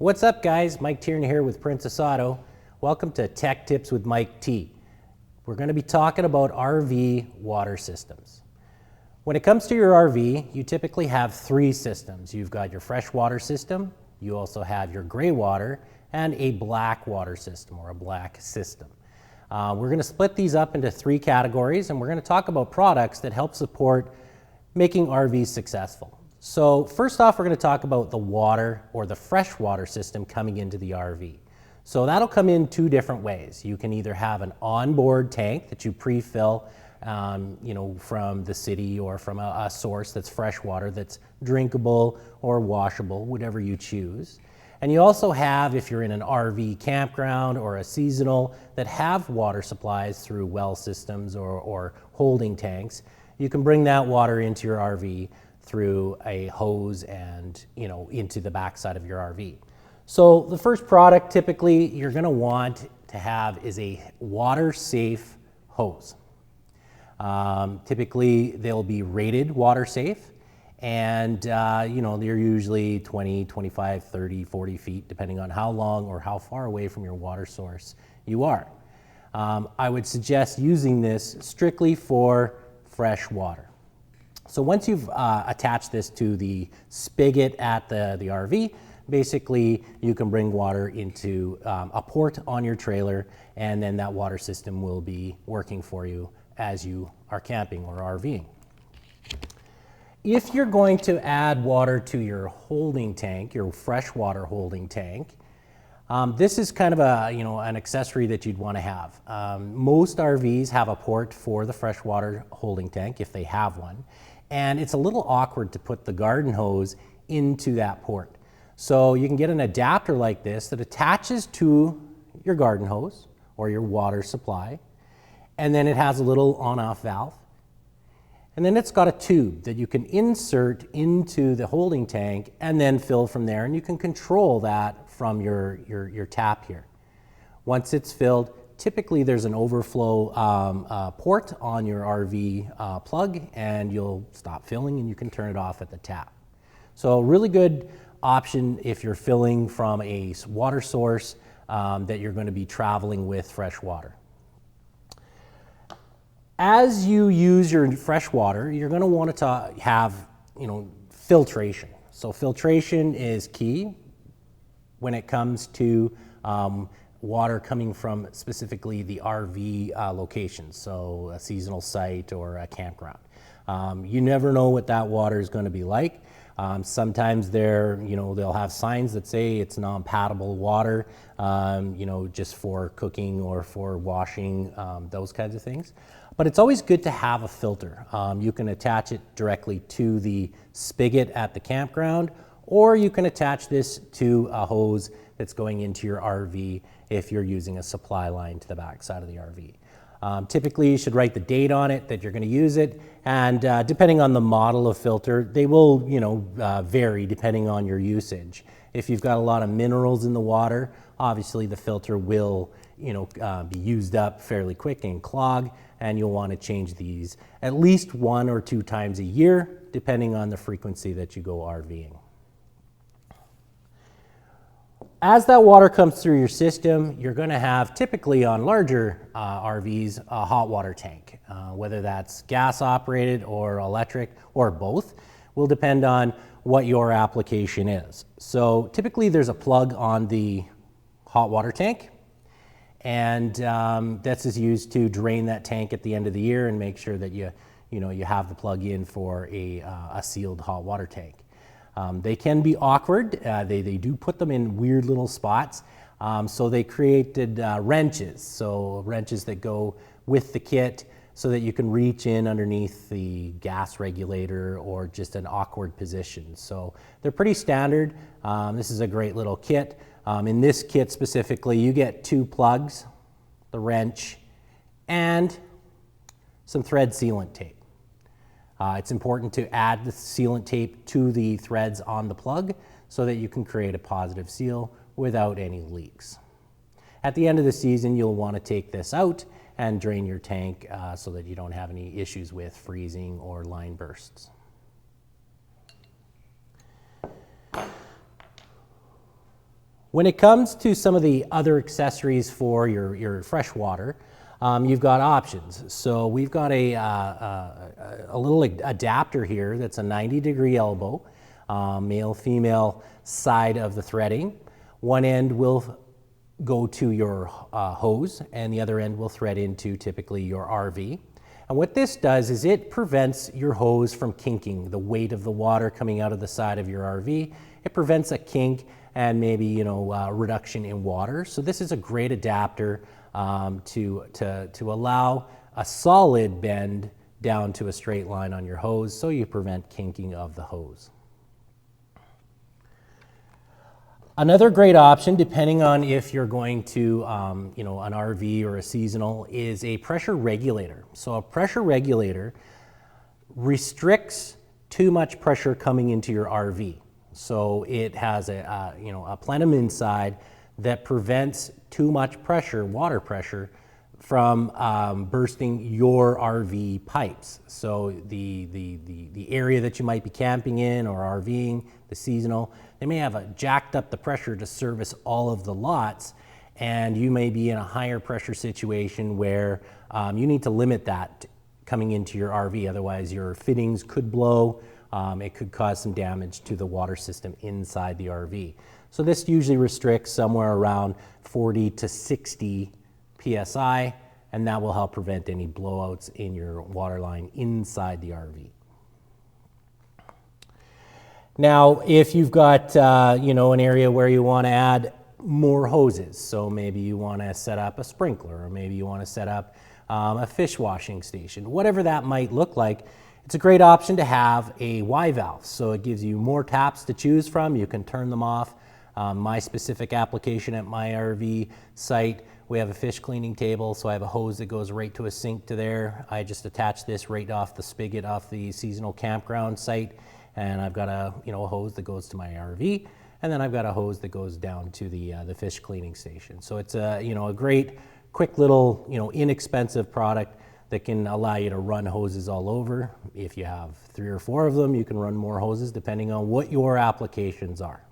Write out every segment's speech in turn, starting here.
What's up, guys? Mike Tierney here with Princess Auto. Welcome to Tech Tips with Mike T. We're going to be talking about RV water systems. When it comes to your RV, you typically have three systems. You've got your freshwater system, you also have your gray water, and a black water system or a black system. We're going to split these up into three categories, and we're going to talk about products that help support making RVs successful. So first off, we're going to talk about the water or the freshwater system coming into the RV. So that'll come in two different ways. You can either have an onboard tank that you pre-fill from the city or from a source that's freshwater that's drinkable or washable, whatever you choose. And you also have, if you're in an RV campground or a seasonal that have water supplies through well systems or holding tanks, you can bring that water into your RV through a hose and into the backside of your RV. So the first product typically you're going to want to have is a water safe hose. Typically they'll be rated water safe, and they're usually 20, 25, 30, 40 feet depending on how long or how far away from your water source you are. I would suggest using this strictly for fresh water. So once you've attached this to the spigot at the RV, basically you can bring water into a port on your trailer, and then that water system will be working for you as you are camping or RVing. If you're going to add water to your holding tank, your freshwater holding tank, this is kind of an accessory that you'd want to have. Most RVs have a port for the freshwater holding tank if they have one, and it's a little awkward to put the garden hose into that port. So you can get an adapter like this that attaches to your garden hose or your water supply, and then it has a little on-off valve. And then it's got a tube that you can insert into the holding tank and then fill from there, and you can control that from your tap here. Once it's filled, typically there's an overflow port on your RV plug, and you'll stop filling and you can turn it off at the tap. So really good option if you're filling from a water source that you're going to be traveling with fresh water. As you use your fresh water, you're going to want to have filtration. So filtration is key when it comes to water coming from specifically the RV locations, so a seasonal site or a campground. You never know what that water is going to be like. Sometimes they'll have signs that say it's non-potable water, just for cooking or for washing, those kinds of things. But it's always good to have a filter. You can attach it directly to the spigot at the campground, or you can attach this to a hose that's going into your RV if you're using a supply line to the back side of the RV. Typically, you should write the date on it that you're going to use it, and depending on the model of filter, they will vary depending on your usage. If you've got a lot of minerals in the water, obviously the filter will be used up fairly quick and clog, and you'll want to change these at least 1 or 2 times a year, depending on the frequency that you go RVing. As that water comes through your system, you're going to have, typically on larger RVs, a hot water tank. Whether that's gas operated or electric or both will depend on what your application is. So typically there's a plug on the hot water tank, and that's just used to drain that tank at the end of the year and make sure that you have the plug in for a sealed hot water tank. They can be awkward. They do put them in weird little spots. So they created wrenches, so wrenches that go with the kit so that you can reach in underneath the gas regulator or just an awkward position. So they're pretty standard. This is a great little kit. In this kit specifically, you get 2 plugs, the wrench, and some thread sealant tape. It's important to add the sealant tape to the threads on the plug so that you can create a positive seal without any leaks. At the end of the season, you'll want to take this out and drain your tank so that you don't have any issues with freezing or line bursts. When it comes to some of the other accessories for your freshwater, you've got options. So we've got a little adapter here that's a 90-degree elbow, male-female side of the threading. One end will go to your hose, and the other end will thread into typically your RV. And what this does is it prevents your hose from kinking, the weight of the water coming out of the side of your RV. It prevents a kink and maybe reduction in water. So this is a great adapter to allow a solid bend down to a straight line on your hose, so you prevent kinking of the hose. Another great option, depending on if you're going to an RV or a seasonal, is a pressure regulator. So a pressure regulator restricts too much pressure coming into your RV. So it has a plenum inside that prevents too much pressure, water pressure, from bursting your RV pipes. So the area that you might be camping in or RVing, the seasonal, they may have jacked up the pressure to service all of the lots, and you may be in a higher pressure situation where you need to limit that coming into your RV. Otherwise, your fittings could blow. It could cause some damage to the water system inside the RV. So this usually restricts somewhere around 40 to 60 PSI, and that will help prevent any blowouts in your water line inside the RV. Now, if you've got an area where you want to add more hoses, so maybe you want to set up a sprinkler, or maybe you want to set up a fish washing station, whatever that might look like, it's a great option to have a Y valve. So it gives you more taps to choose from. You can turn them off. My specific application at my RV site, we have a fish cleaning table, so I have a hose that goes right to a sink to there. I just attach this right off the spigot off the seasonal campground site, and I've got a hose that goes to my RV, and then I've got a hose that goes down to the fish cleaning station. So it's a great, quick little inexpensive product that can allow you to run hoses all over. If you have 3 or 4 of them, you can run more hoses depending on what your applications are.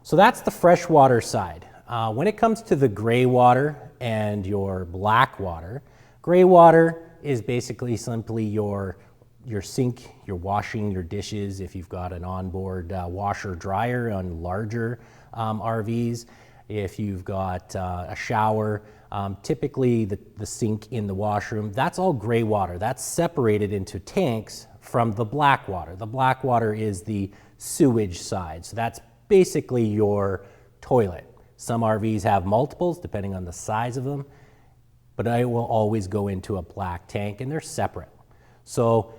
So that's the freshwater side. When it comes to the gray water and your black water, gray water is basically simply your sink, your washing your dishes. If you've got an onboard washer dryer on larger RVs, if you've got a shower, typically the sink in the washroom, that's all gray water. That's separated into tanks from the black water. The black water is the sewage side. So that's basically your toilet. Some RVs have multiples depending on the size of them, but I will always go into a black tank, and they're separate. So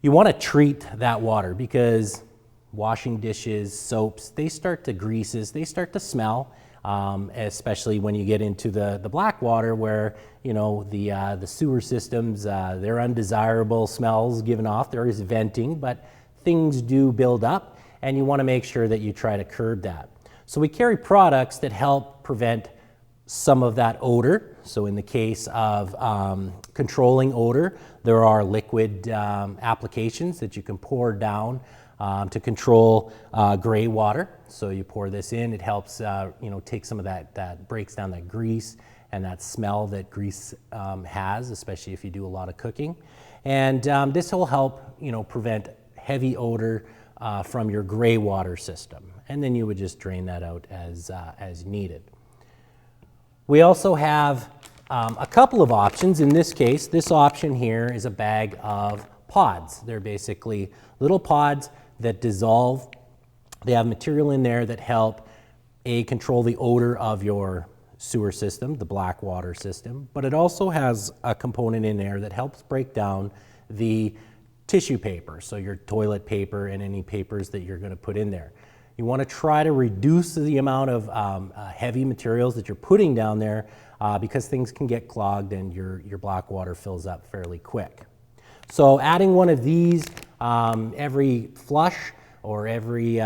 you want to treat that water, because washing dishes, soaps, they start to greases, they start to smell, especially when you get into the black water where the sewer systems, they're undesirable smells given off. There is venting, but things do build up, and you want to make sure that you try to curb that. So we carry products that help prevent some of that odor. So in the case of controlling odor, there are liquid applications that you can pour down to control gray water. So you pour this in, it helps take some of that breaks down that grease and that smell that grease has, especially if you do a lot of cooking. And this will help prevent heavy odor from your gray water system. And then you would just drain that out as needed. We also have a couple of options. In this case, this option here is a bag of pods. They're basically little pods that dissolve. They have material in there that help control the odor of your sewer system, the black water system, but it also has a component in there that helps break down the tissue paper, so your toilet paper and any papers that you're going to put in there. You want to try to reduce the amount of heavy materials that you're putting down there because things can get clogged and your black water fills up fairly quick. So adding one of these every flush or every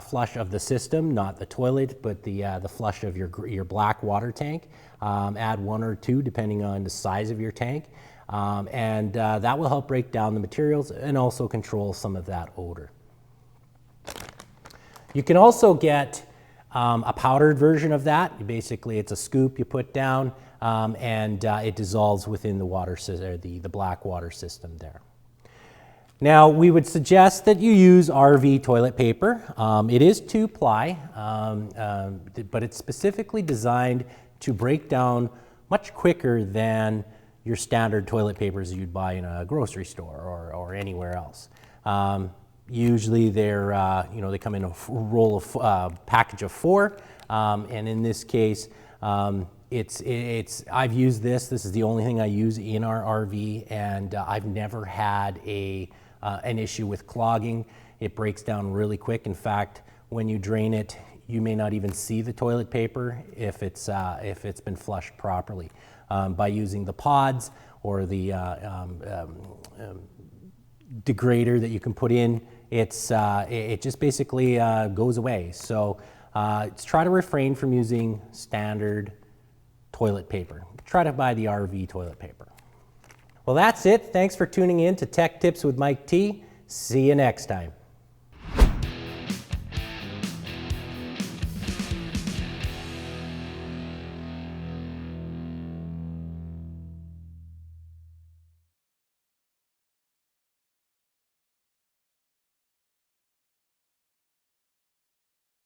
flush of the system, not the toilet, but the flush of your black water tank. Add 1 or 2 depending on the size of your tank. And that will help break down the materials and also control some of that odor. You can also get a powdered version of that. Basically, it's a scoop you put down, and it dissolves within the water system, the black water system there. Now, we would suggest that you use RV toilet paper. It is 2-ply, but it's specifically designed to break down much quicker than your standard toilet papers you'd buy in a grocery store or anywhere else. Usually they're, they come in a package of 4, and in this case, I've used this. This is the only thing I use in our RV, and I've never had an issue with clogging. It breaks down really quick. In fact, when you drain it, you may not even see the toilet paper if it's been flushed properly. By using the pods or the degrader that you can put in, it just basically goes away. So try to refrain from using standard toilet paper. Try to buy the RV toilet paper. Well, that's it. Thanks for tuning in to Tech Tips with Mike T. See you next time.